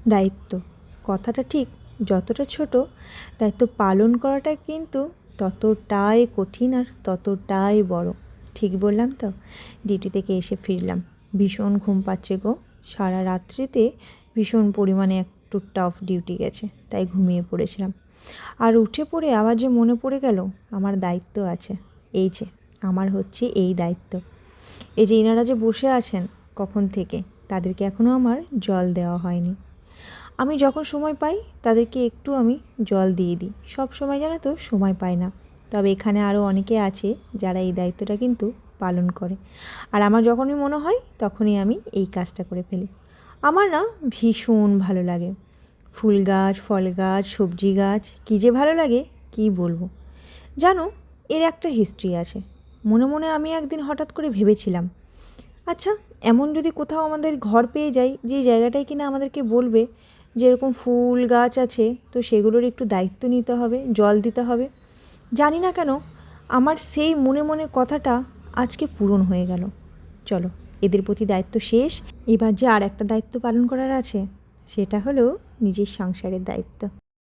দায়িত্ব কথাটা ঠিক যতটা ছোট, দায়িত্ব পালন করাটা কিন্তু ততটাই কঠিন আর ততটাই বড়। ঠিক বললাম তো? ডিউটি থেকে এসে ফিরলাম, ভীষণ ঘুম পাচ্ছে গো। সারা রাত্রিতে ভীষণ পরিমাণে একটু টাফ ডিউটি গেছে, তাই ঘুমিয়ে পড়েছিলাম। আর উঠে পড়ে আবার যে মনে পড়ে গেল আমার দায়িত্ব আছে। এই যে আমার হচ্ছে এই দায়িত্ব, এই যে এনারা যে বসে আছেন কখন থেকে, তাদেরকে এখনও আমার জল দেওয়া হয়নি। আমি যখন সময় পাই তাদেরকে একটু আমি জল দিয়ে দিই। সব সময় জানো তো সময় পাই না, তবে এখানে আরও অনেকে আছে যারা এই দায়িত্বটা কিন্তু পালন করে। আর আমার যখনই মনে হয় তখনই আমি এই কাজটা করে ফেলি। আমার না ভীষণ ভালো লাগে। ফুল গাছ, ফল গাছ, সবজি গাছ কী যে ভালো লাগে কী বলবো। জানো, এর একটা হিস্ট্রি আছে। মনে মনে আমি একদিন হঠাৎ করে ভেবেছিলাম, আচ্ছা, এমন যদি কোথাও আমাদের ঘর পেয়ে যাই যে জায়গাটায় কিনা আমাদেরকে বলবে যে এরকম ফুল গাছ আছে, তো সেগুলোর একটু দায়িত্ব নিতে হবে, জল দিতে হবে। জানি না কেন আমার সেই মনে মনে কথাটা আজকে পূরণ হয়ে গেল। চলো, এদের প্রতি দায়িত্ব শেষ। এবার যে আর একটা দায়িত্ব পালন করার আছে, সেটা হলো নিজের সংসারের দায়িত্ব।